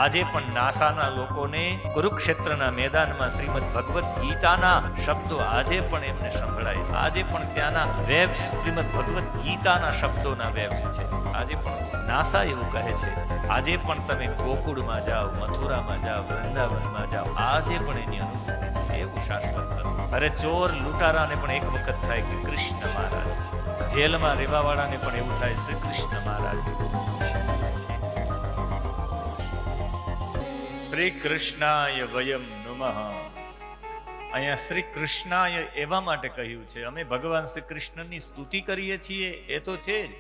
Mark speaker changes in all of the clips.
Speaker 1: આજે પણ નાસાના લોકોને કુરુક્ષેત્રના મેદાનમાં શ્રીમદ ભગવદ્ ગીતાના શબ્દો આજે પણ એમને સંભળાય છે. આજે પણ ત્યાંના વેબ્સ શ્રીમદ ભગવદ્ ગીતાના શબ્દોના વેબ્સ છે. આજે પણ નાસા એવું કહે છે, આજે પણ તમે ગોકુળમાં જાઓ, મથુરામાં જાઓ, વૃંદાવનમાં જાઓ, આજે પણ એની અનુભૂતિ છે. એવું શાશ્વત હતું. અરે ચોર લૂંટારાને પણ એક વખત થાય કે કૃષ્ણ મહારાજ, જેલમાં રહેવાવાળાને પણ એવું થાય શ્રી કૃષ્ણ મહારાજ. શ્રી કૃષ્ણાય વયમ નમઃ. અહીંયા શ્રી કૃષ્ણાય એવા માટે કહ્યું છે, અમે ભગવાન શ્રી કૃષ્ણની સ્તુતિ કરીએ છીએ એ તો છે જ,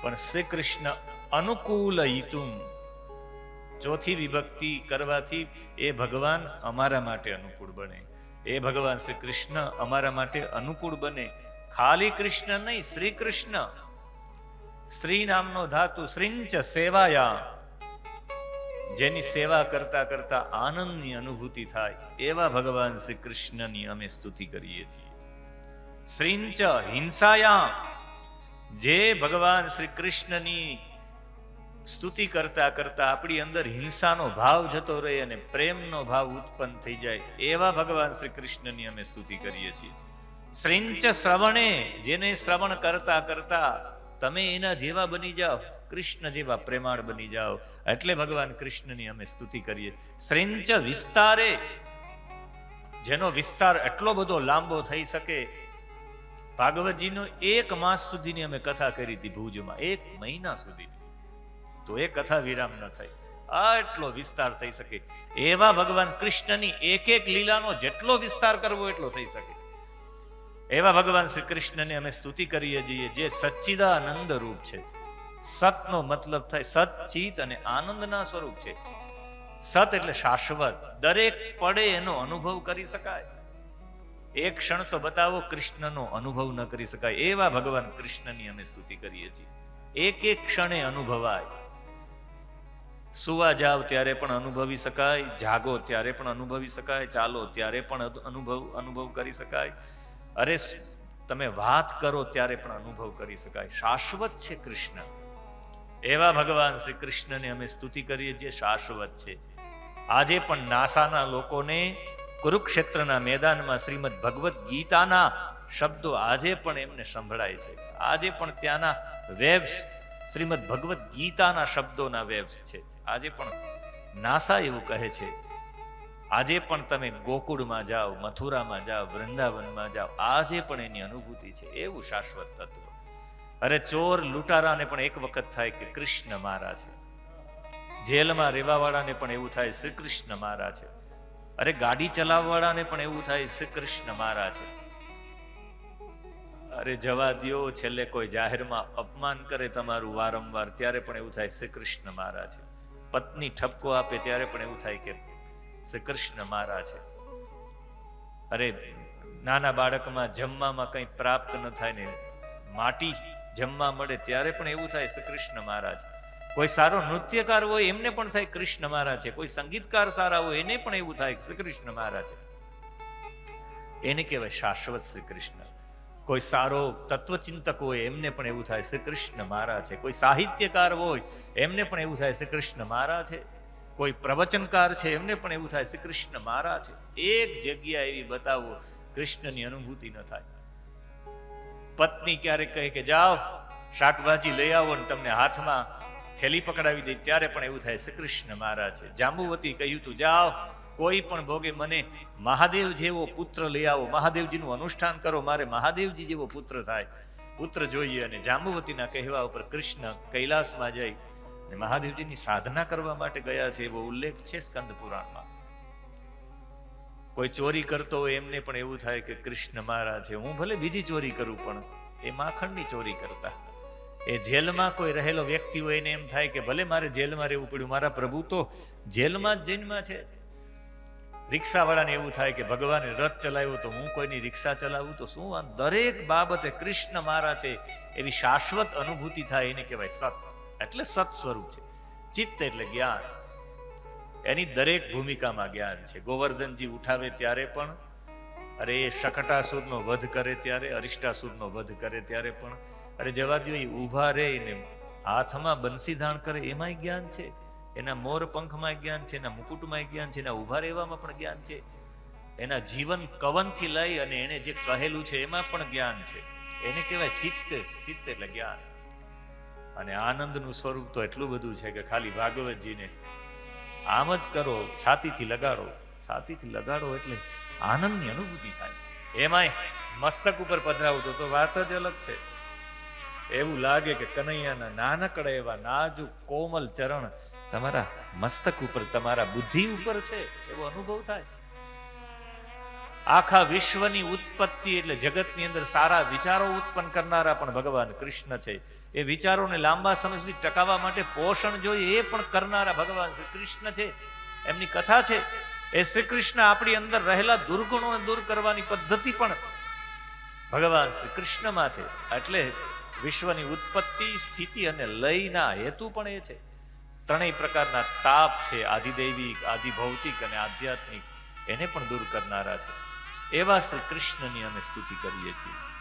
Speaker 1: પણ શ્રી કૃષ્ણ અનુકૂલયિતુમ, ચોથી વિભક્તિ કરવાથી એ ભગવાન અમારા માટે અનુકૂળ બને. એ ભગવાન શ્રી કૃષ્ણ અમારા માટે અનુકૂળ બને. ખાલી કૃષ્ણ નહીં, શ્રી કૃષ્ણ. શ્રી નામનો ધાતુ શ્રીંચ સેવાયા, જેની સેવા કરતા કરતા આનંદની અનુભૂતિ થાય એવા ભગવાન શ્રી કૃષ્ણની અમે સ્તુતિ કરીએ છીએ. શ્રીંચ હિંસાયા, જે ભગવાન શ્રી કૃષ્ણની સ્તુતિ કરતા કરતા આપણી અંદર હિંસાનો ભાવ જતો રહે અને પ્રેમનો ભાવ ઉત્પન્ન થઈ જાય એવા ભગવાન શ્રી કૃષ્ણની અમે સ્તુતિ કરીએ છીએ. શ્રીંચ શ્રવણે, જેને શ્રવણ કરતા કરતા તમે એના જેવા બની જાઓ, કૃષ્ણ જેવા પ્રેમાળ બની જાઓ, એટલે ભગવાન કૃષ્ણની અમે સ્તુતિ કરીએ. શ્રીંચ વિસ્તારે, જેનો વિસ્તાર એટલો બધો લાંબો થઈ શકે. ભાગવતજીનો 1 માસ સુધીની અમે કથા કરી હતી ભુજમાં, 1 મહિના સુધી, તો એ કથા વિરામ ન થઈ. આટલો વિસ્તાર થઈ શકે એવા ભગવાન કૃષ્ણની એક એક લીલાનો જેટલો વિસ્તાર કરવો એટલો થઈ શકે એવા ભગવાન શ્રી કૃષ્ણને અમે સ્તુતિ કરીએ છીએ, જે સચ્ચિદાનંદ રૂપ છે. સતનો મતલબ થાય સચ્ચિત અને આનંદના સ્વરૂપ છે. સત એટલે શાશ્વત, દરેક પળે એનો અનુભવ કરી શકાય. એક ક્ષણ તો બતાવો કૃષ્ણનો અનુભવ ન કરી શકાય એવા ભગવાન કૃષ્ણની અમે સ્તુતિ કરીએ છીએ. એક એક ક્ષણે અનુભવાય. સુવા જાવ ત્યારે પણ અનુભવી શકાય, જાગો ત્યારે પણ અનુભવી શકાય, ચાલો ત્યારે પણ અનુભવ કરી શકાય. અરે તમે વાત કરો ત્યારે પણ અનુભવ કરી શકાય. શાશ્વત છે કૃષ્ણ. એવા ભગવાન શ્રી કૃષ્ણને અમે સ્તુતિ કરીએ છીએ, શાશ્વત છે. આજે પણ નાસાના લોકોને કુરુક્ષેત્રના મેદાનમાં શ્રીમદ ભગવદ્ ગીતાના શબ્દો આજે પણ એમને સંભળાય છે. આજે પણ ત્યાંના વેબ્સ શ્રીમદ ભગવદ્ ગીતાના શબ્દોના વેબ્સ છે. આજે પણ નાસા એવું કહે છે, આજે પણ તમે ગોકુળમાં જાઓ, મથુરામાં જાઓ, વૃંદાવનમાં જાઓ, આજે પણ એની અનુભૂતિ છે. એવું શાશ્વત તત્વ. અરે ચોર લૂંટારાને પણ એક વખત થાય કે કૃષ્ણ મારા છે. જેલમાં રહેવાવાળાને પણ એવું થાય શ્રી કૃષ્ણ મારા છે. અરે ગાડી ચલાવવાળાને પણ એવું થાય શ્રી કૃષ્ણ મારા છે. અરે જવા દ્યો, છેલ્લે કોઈ જાહેરમાં અપમાન કરે તમારું વારંવાર, ત્યારે પણ એવું થાય શ્રી કૃષ્ણ મારા છે. પત્ની ઠપકો આપે ત્યારે પણ એવું થાય કે શ્રી કૃષ્ણ મારા છે. અરે નાના બાળકમાં જમવામાં કંઈ પ્રાપ્ત ન થાય ને માટી જમવા મળે ત્યારે પણ એવું થાય શ્રી કૃષ્ણ મારા છે. કોઈ સારો નૃત્યકાર હોય એમને પણ થાય કૃષ્ણ મારા છે. કોઈ સંગીતકાર સારા હોય એને પણ એવું થાય શ્રી કૃષ્ણ મારા છે. એને કહેવાય શાશ્વત શ્રી કૃષ્ણ. કોઈ સારો તત્વચિંતક હોય એમને પણ એવું થાય શ્રી કૃષ્ણ મારા છે. કોઈ સાહિત્યકાર હોય એમને પણ એવું થાય શ્રી કૃષ્ણ મારા છે. કોઈ પ્રવચનકાર છે એમને પણ એવું થાય શ્રી કૃષ્ણ મારા છે. એક જગ્યા એવી બતાવો કૃષ્ણની અનુભૂતિ ન થાય. પત્ની ક્યારેક કહે કે જાઓ શાકભાજી લઈ આવો ને તમને હાથમાં થેલી પકડાવી દે ત્યારે પણ એવું થાય શ્રી કૃષ્ણ મારા છે. જાંબુવતી કહ્યું તું જાઓ કોઈ પણ ભોગે મને મહાદેવ જેવો પુત્ર લઈ આવો, મહાદેવજીનું અનુષ્ઠાન કરો, મારે મહાદેવજી જેવો પુત્ર થાય, પુત્ર જોઈએ. અને જાંબુવતીના કહેવા ઉપર કૃષ્ણ કૈલાસમાં જઈ અને મહાદેવજીની સાધના કરવા માટે ગયા છે એવો ઉલ્લેખ છે સ્કંદ પુરાણમાં. કોઈ ચોરી કરતો હોય એમને પણ એવું થાય કે કૃષ્ણ મારા છે. હું ભલે બીજી ચોરી કરું પણ એ માખણની ચોરી કરતા. એ જેલમાં કોઈ રહેલો વ્યક્તિ હોય એને એમ થાય કે ભલે મારે જેલમાં રહેવું પડ્યું, મારા પ્રભુ તો જેલમાં જ જન્મ્યા છે. રિક્ષાવાળાને એવું થાય કે ભગવાને રથ ચલાવ્યો તો હું કોઈની રિક્ષા ચલાવું તો શું? આ દરેક બાબતે કૃષ્ણ મારા છે એવી શાશ્વત અનુભૂતિ થાય એને કહેવાય સત. એટલે સત સ્વરૂપ છે. ચિત્ત એટલે જ્ઞાન. એની દરેક ભૂમિકામાં જ્ઞાન છે. ગોવર્ધનજી ઉઠાવે ત્યારે પણ, અરે એ શકટાસુરનો વધ કરે ત્યારે, અરિષ્ટાસુરનો વધ કરે ત્યારે પણ, અરે જવા દો એ ઊભા રહે ને હાથમાં બંસી ધાણ કરે એમાંય જ્ઞાન છે. એના મોર પંખમાં જ્ઞાન છે, એના મુકુટમાં જ્ઞાન છે, એના ઊભા રહેવામાં પણ જ્ઞાન છે, એના જીવન કવનથી લઈ અને એને જે કહેલું છે એમાં પણ જ્ઞાન છે. એને કહેવાય ચિત્ત. ચિત્ત એટલે જ્ઞાન. અને આનંદનું સ્વરૂપ તો એટલું બધું છે કે ખાલી ભાગવતજીને આમ જ કરો, છાતીથી લગાડો. છાતીથી લગાડો એટલે આનંદની અનુભૂતિ થાય. એમાંય મસ્તક ઉપર પધરાવતો તો વાત જ અલગ છે. એવું લાગે કે કનૈયાના નાનકડા એવા નાજુક કોમલ ચરણ તમારા મસ્તક ઉપર, તમારા બુદ્ધિ ઉપર છે, એવો અનુભવ થાય. આખા વિશ્વની ઉત્પત્તિ એટલે જગતની અંદર સારા વિચારો ઉત્પન્ન કરનારા પણ ભગવાન કૃષ્ણ છે. એ વિચારોને લાંબા સમય સુધી ટકાવવા માટે પોષણ જોઈએ એ પણ કરનારા ભગવાન શ્રી કૃષ્ણ છે. એમની કથા છે. એ શ્રી કૃષ્ણ આપણી અંદર રહેલા દુર્ગુણોને દૂર કરવાની પદ્ધતિ પણ ભગવાન શ્રી કૃષ્ણમાં છે. એટલે વિશ્વની ઉત્પત્તિ, સ્થિતિ અને લયના હેતુ પણ એ છે. ત્રણેય પ્રકારના તાપ છે, આધિદૈવિક, આધિભૌતિક અને આધ્યાત્મિક, એને પણ દૂર કરનારા છે. એવા શ્રી કૃષ્ણની અમે સ્તુતિ કરીએ છીએ.